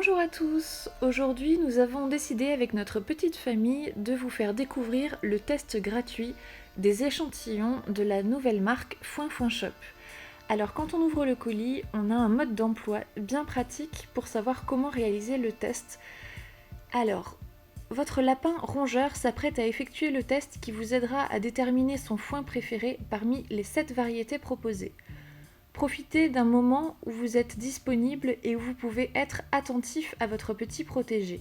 Bonjour à tous! Aujourd'hui, nous avons décidé avec notre petite famille de vous faire découvrir le test gratuit des échantillons de la nouvelle marque Foin Foin Shop. Alors quand on ouvre le colis, on a un mode d'emploi bien pratique pour savoir comment réaliser le test. Alors, votre lapin rongeur s'apprête à effectuer le test qui vous aidera à déterminer son foin préféré parmi les 7 variétés proposées. Profitez d'un moment où vous êtes disponible et où vous pouvez être attentif à votre petit protégé.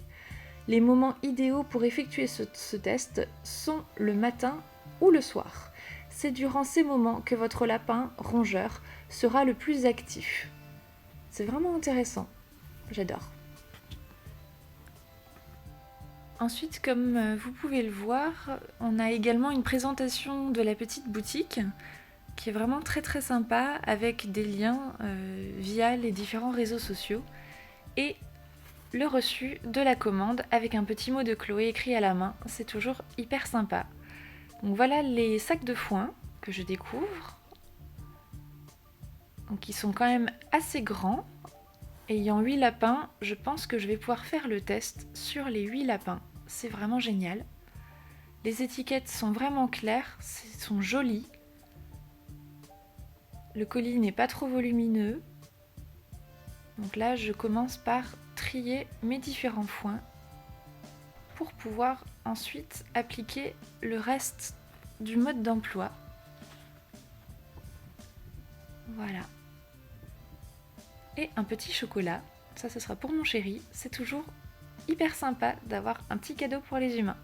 Les moments idéaux pour effectuer ce test sont le matin ou le soir. C'est durant ces moments que votre lapin rongeur sera le plus actif. C'est vraiment intéressant. J'adore. Ensuite, comme vous pouvez le voir, on a également une présentation de la petite boutique qui est vraiment très très sympa avec des liens via les différents réseaux sociaux et le reçu de la commande avec un petit mot de Chloé écrit à la main, c'est toujours hyper sympa. Donc voilà les sacs de foin que je découvre, donc ils sont quand même assez grands. Ayant 8 lapins, je pense que je vais pouvoir faire le test sur les 8 lapins, c'est vraiment génial. Les étiquettes sont vraiment claires, sont jolies. Le colis n'est pas trop volumineux. Donc là, je commence par trier mes différents foins pour pouvoir ensuite appliquer le reste du mode d'emploi. Voilà. Et un petit chocolat. Ça, ce sera pour mon chéri. C'est toujours hyper sympa d'avoir un petit cadeau pour les humains.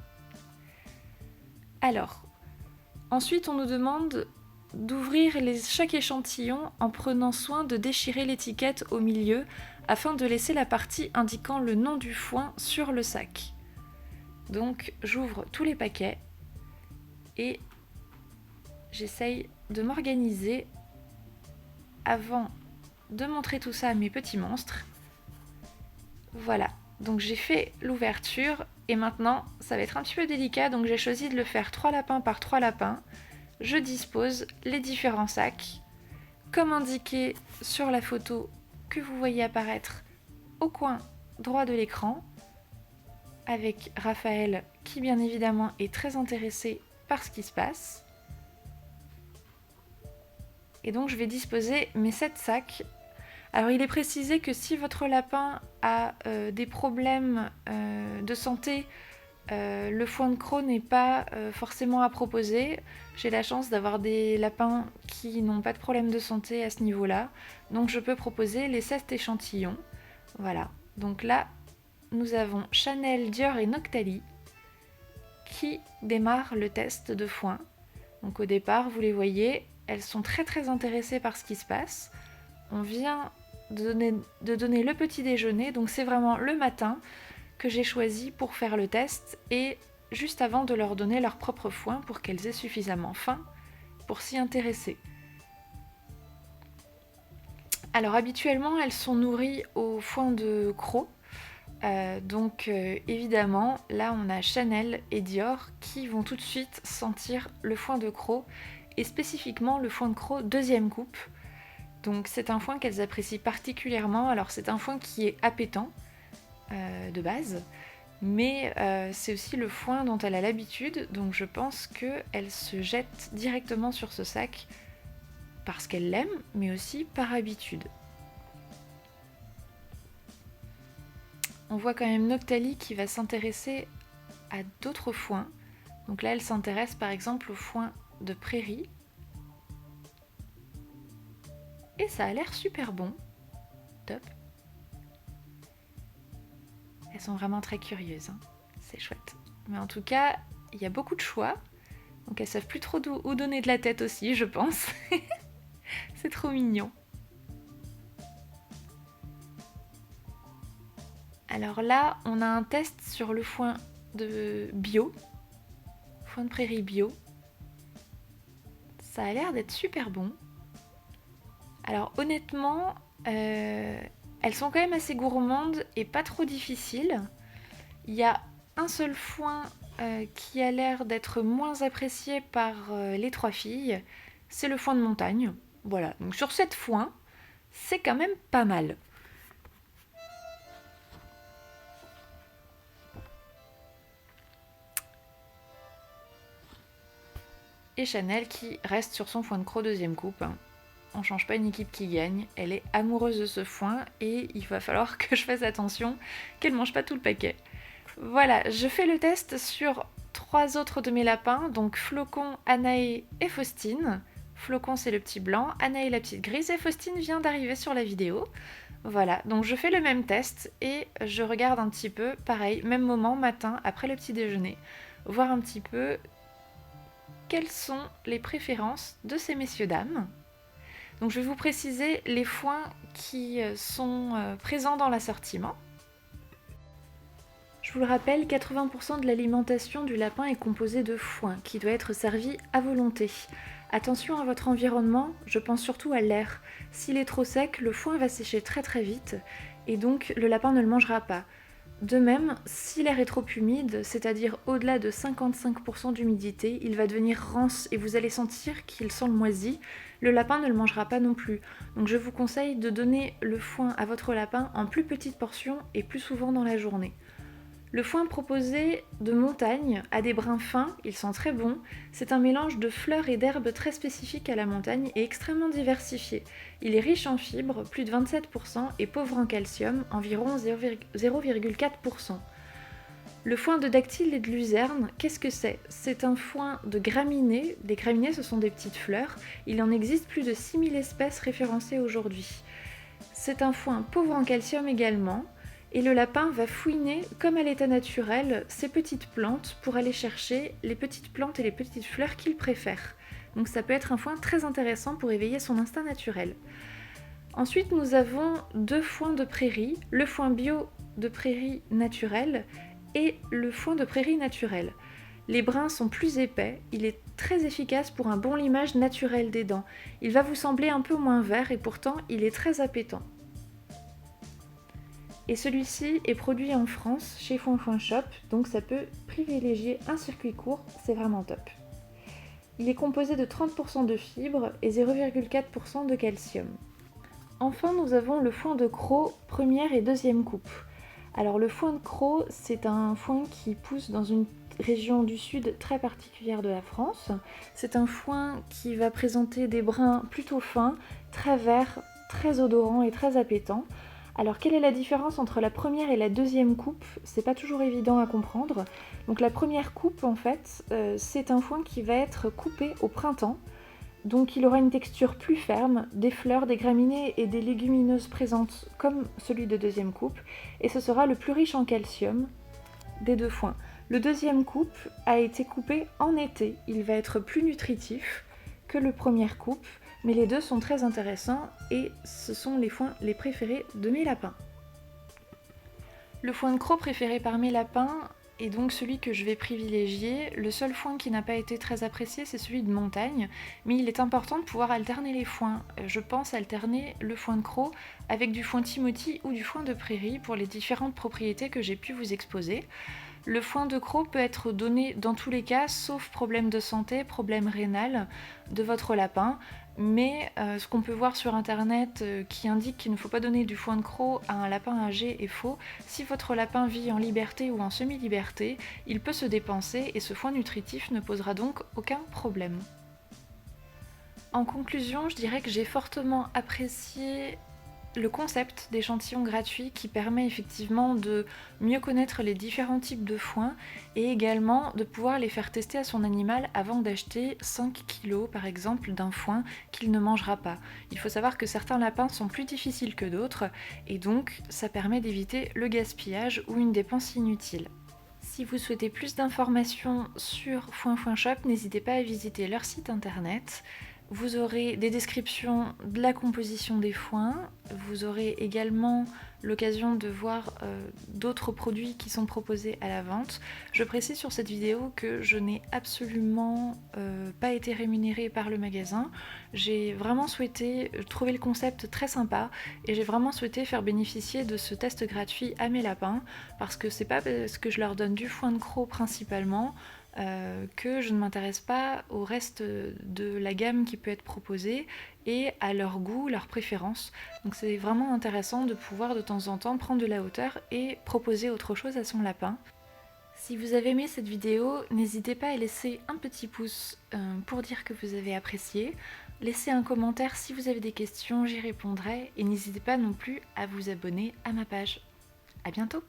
Alors, ensuite, on nous demande d'ouvrir chaque échantillon en prenant soin de déchirer l'étiquette au milieu afin de laisser la partie indiquant le nom du foin sur le sac. Donc j'ouvre tous les paquets et j'essaye de m'organiser avant de montrer tout ça à mes petits monstres. Voilà, donc j'ai fait l'ouverture et maintenant ça va être un petit peu délicat, donc j'ai choisi de le faire 3 lapins par 3 lapins. Je dispose les différents sacs, comme indiqué sur la photo que vous voyez apparaître au coin droit de l'écran, avec Raphaël qui bien évidemment est très intéressé par ce qui se passe. Et donc je vais disposer mes 7 sacs. Alors il est précisé que si votre lapin a des problèmes de santé, le foin de croc n'est pas forcément à proposer. J'ai la chance d'avoir des lapins qui n'ont pas de problème de santé à ce niveau-là. Donc je peux proposer les 7 échantillons. Voilà. Donc là, nous avons Chanel, Dior et Noctali qui démarrent le test de foin. Donc au départ, vous les voyez, elles sont très très intéressées par ce qui se passe. On vient de donner le petit déjeuner, donc c'est vraiment le matin que j'ai choisi pour faire le test et juste avant de leur donner leur propre foin pour qu'elles aient suffisamment faim pour s'y intéresser. Alors habituellement elles sont nourries au foin de croc, donc évidemment là on a Chanel et Dior qui vont tout de suite sentir le foin de croc et spécifiquement le foin de croc deuxième coupe. Donc c'est un foin qu'elles apprécient particulièrement, alors c'est un foin qui est appétant, de base, mais c'est aussi le foin dont elle a l'habitude, donc je pense qu'elle se jette directement sur ce sac parce qu'elle l'aime, mais aussi par habitude. On voit quand même Noctali qui va s'intéresser à d'autres foins. Donc là, elle s'intéresse par exemple au foin de prairie. Et ça a l'air super bon. Top. Elles sont vraiment très curieuses, hein. C'est chouette. Mais en tout cas, il y a beaucoup de choix. Donc elles savent plus trop où donner de la tête aussi, je pense. C'est trop mignon. Alors là, on a un test sur le foin de bio. Foin de prairie bio. Ça a l'air d'être super bon. Alors honnêtement, elles sont quand même assez gourmandes et pas trop difficiles. Il y a un seul foin qui a l'air d'être moins apprécié par les 3 filles, c'est le foin de montagne. Voilà, donc sur 7 foins, c'est quand même pas mal. et Chanel qui reste sur son foin de croc deuxième coupe. On change pas une équipe qui gagne, elle est amoureuse de ce foin et il va falloir que je fasse attention qu'elle mange pas tout le paquet. Voilà, je fais le test sur 3 autres de mes lapins, donc Flocon, Anaé et Faustine. Flocon c'est le petit blanc, Anaé la petite grise et Faustine vient d'arriver sur la vidéo. Voilà, donc je fais le même test et je regarde un petit peu, pareil, même moment, matin, après le petit déjeuner, voir un petit peu quelles sont les préférences de ces messieurs-dames. Donc je vais vous préciser les foins qui sont présents dans l'assortiment. Je vous le rappelle, 80% de l'alimentation du lapin est composée de foin qui doit être servi à volonté. Attention à votre environnement, je pense surtout à l'air. S'il est trop sec, le foin va sécher très très vite et donc le lapin ne le mangera pas. De même, si l'air est trop humide, c'est-à-dire au-delà de 55% d'humidité, il va devenir rance et vous allez sentir qu'il sent le moisi. Le lapin ne le mangera pas non plus. Donc je vous conseille de donner le foin à votre lapin en plus petites portions et plus souvent dans la journée. Le foin proposé de montagne a des brins fins, il sent très bon. C'est un mélange de fleurs et d'herbes très spécifique à la montagne et extrêmement diversifié. Il est riche en fibres, plus de 27%, et pauvre en calcium, environ 0,4%. Le foin de dactyle et de luzerne, qu'est-ce que c'est? C'est un foin de graminées. Les graminées, ce sont des petites fleurs. Il en existe plus de 6000 espèces référencées aujourd'hui. C'est un foin pauvre en calcium également. Et le lapin va fouiner, comme à l'état naturel, ces petites plantes pour aller chercher les petites plantes et les petites fleurs qu'il préfère. Donc ça peut être un foin très intéressant pour éveiller son instinct naturel. Ensuite, nous avons 2 foins de prairie, le foin bio de prairie naturel et le foin de prairie naturel. Les brins sont plus épais, il est très efficace pour un bon limage naturel des dents. Il va vous sembler un peu moins vert et pourtant il est très appétant. Et celui-ci est produit en France chez Foin Foin Shop, donc ça peut privilégier un circuit court, c'est vraiment top. Il est composé de 30% de fibres et 0,4% de calcium. Enfin, nous avons le foin de croc première et deuxième coupe. Alors le foin de croc, c'est un foin qui pousse dans une région du sud très particulière de la France. C'est un foin qui va présenter des brins plutôt fins, très verts, très odorants et très appétants. Alors quelle est la différence entre la première et la deuxième coupe? C'est pas toujours évident à comprendre. Donc la première coupe en fait, c'est un foin qui va être coupé au printemps. Donc il aura une texture plus ferme, des fleurs, des graminées et des légumineuses présentes comme celui de deuxième coupe. Et ce sera le plus riche en calcium des 2 foins. Le deuxième coupe a été coupé en été. Il va être plus nutritif que le première coupe. Mais les 2 sont très intéressants et ce sont les foins les préférés de mes lapins. Le foin de croc préféré par mes lapins est donc celui que je vais privilégier. Le seul foin qui n'a pas été très apprécié, c'est celui de montagne, mais il est important de pouvoir alterner les foins. Je pense alterner le foin de croc avec du foin Timothy ou du foin de prairie pour les différentes propriétés que j'ai pu vous exposer. Le foin de croc peut être donné dans tous les cas, sauf problème de santé, problème rénal de votre lapin. Mais ce qu'on peut voir sur internet qui indique qu'il ne faut pas donner du foin de croc à un lapin âgé est faux. Si votre lapin vit en liberté ou en semi-liberté, il peut se dépenser et ce foin nutritif ne posera donc aucun problème. En conclusion, je dirais que j'ai fortement apprécié le concept d'échantillon gratuit qui permet effectivement de mieux connaître les différents types de foins et également de pouvoir les faire tester à son animal avant d'acheter 5 kg par exemple d'un foin qu'il ne mangera pas. Il faut savoir que certains lapins sont plus difficiles que d'autres et donc ça permet d'éviter le gaspillage ou une dépense inutile. Si vous souhaitez plus d'informations sur Foin Foin Shop, n'hésitez pas à visiter leur site internet. Vous aurez des descriptions de la composition des foins, vous aurez également l'occasion de voir d'autres produits qui sont proposés à la vente. Je précise sur cette vidéo que je n'ai absolument pas été rémunérée par le magasin. J'ai vraiment souhaité trouver le concept très sympa et j'ai vraiment souhaité faire bénéficier de ce test gratuit à mes lapins parce que c'est pas parce que je leur donne du foin de croc principalement que je ne m'intéresse pas au reste de la gamme qui peut être proposée et à leur goût, leurs préférences. Donc c'est vraiment intéressant de pouvoir de temps en temps prendre de la hauteur et proposer autre chose à son lapin. Si vous avez aimé cette vidéo, n'hésitez pas à laisser un petit pouce pour dire que vous avez apprécié. Laissez un commentaire si vous avez des questions, j'y répondrai. Et n'hésitez pas non plus à vous abonner à ma page. À bientôt!